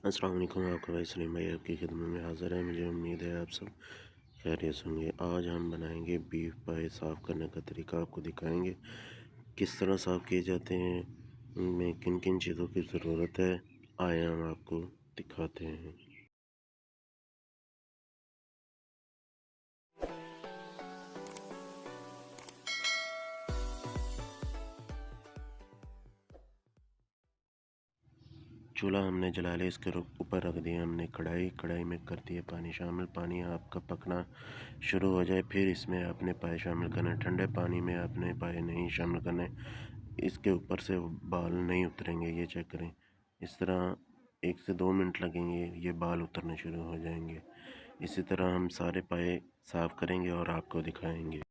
अस्सलाम वालेकुम। आपका भाई सलीम भाई आपकी खिदमत में हाज़िर है। मुझे उम्मीद है आप सब खैरियत से होंगे। आज हम बनाएंगे बीफ पाई। साफ़ करने का तरीका आपको दिखाएंगे, किस तरह साफ़ किए जाते हैं, उनमें किन किन चीज़ों की ज़रूरत है। आए हम आपको दिखाते हैं। चूल्हा हमने जला लिया, इसके ऊपर रख दिया हमने कढ़ाई में कर दिया पानी शामिल। पानी आपका पकना शुरू हो जाए फिर इसमें आपने पाए शामिल करने। ठंडे पानी में आपने पाए नहीं शामिल करने, इसके ऊपर से बाल नहीं उतरेंगे। ये चेक करें, इस तरह 1 से 2 मिनट लगेंगे, ये बाल उतरने शुरू हो जाएंगे। इसी तरह हम सारे पाए साफ़ करेंगे और आपको दिखाएंगे।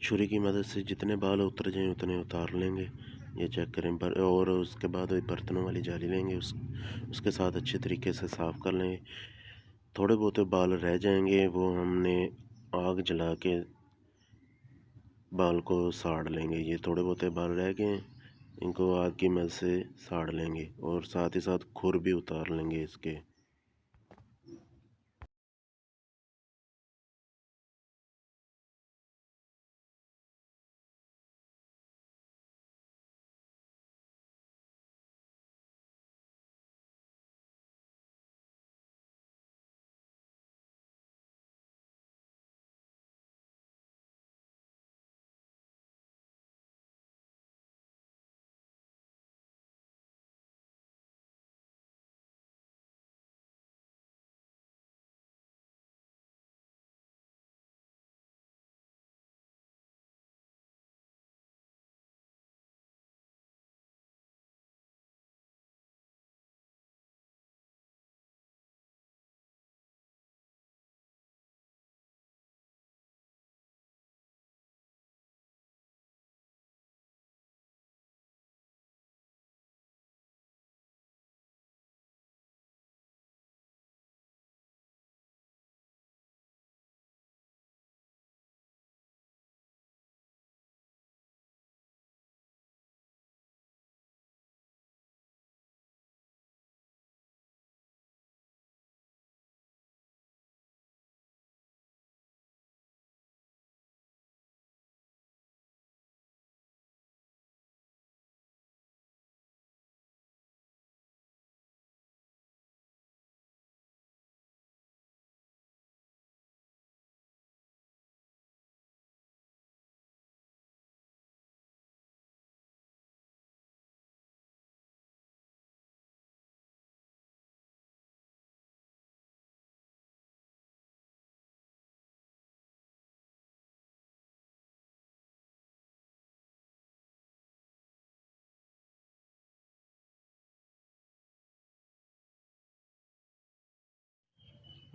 छुरी की मदद से जितने बाल उतर जाएं उतने उतार लेंगे। ये चेक करें और उसके बाद बर्तनों वाली जाली लेंगे, उसके साथ अच्छे तरीके से साफ़ कर लेंगे। थोड़े बहुत बाल रह जाएंगे, वो हमने आग जला के बाल को साड़ लेंगे। ये थोड़े बहुत बाल रह गए हैं, इनको आग की मदद से साड़ लेंगे और साथ ही साथ खुर भी उतार लेंगे इसके।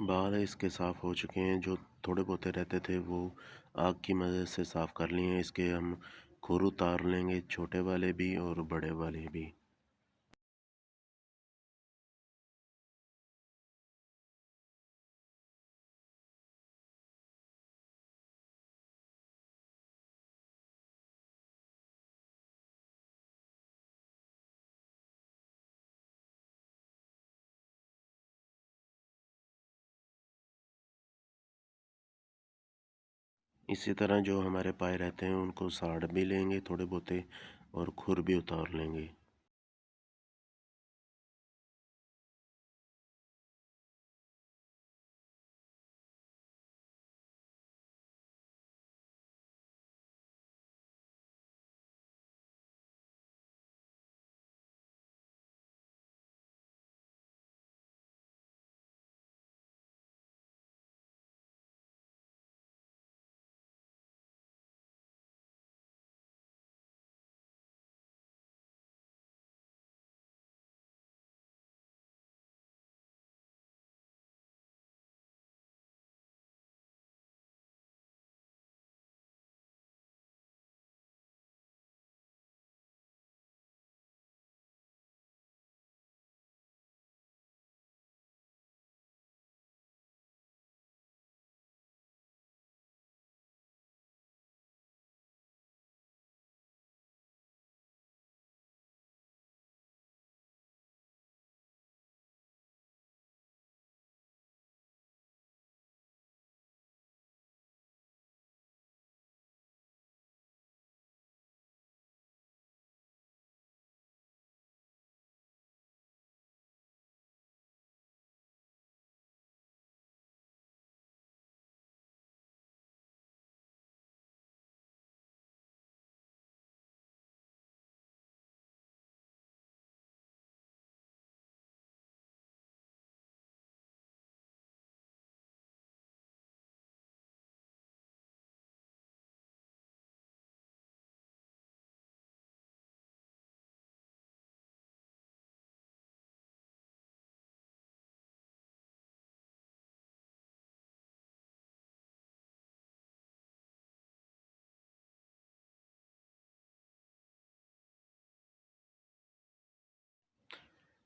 बाल इसके साफ़ हो चुके हैं। जो थोड़े बहुते रहते थे वो आग की मदद से साफ़ कर लिए हैं। इसके हम खुर उतार लेंगे, छोटे वाले भी और बड़े वाले भी। इसी तरह जो हमारे पाए रहते हैं उनको साड़ भी लेंगे थोड़े बहुते और खुर भी उतार लेंगे।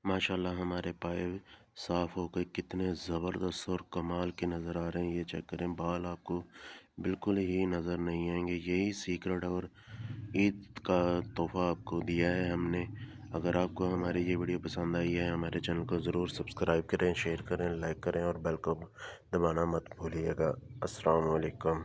माशाल्लाह हमारे पाए साफ़ हो गए, कितने ज़बरदस्त और कमाल के नज़र आ रहे हैं। ये चेक करें, बाल आपको बिल्कुल ही नज़र नहीं आएंगे। यही सीक्रेट और ईद का तोहफ़ा आपको दिया है हमने। अगर आपको हमारी ये वीडियो पसंद आई है, हमारे चैनल को ज़रूर सब्सक्राइब करें, शेयर करें, लाइक करें और बेल को दबाना मत भूलिएगा। अस्सलाम वालेकुम।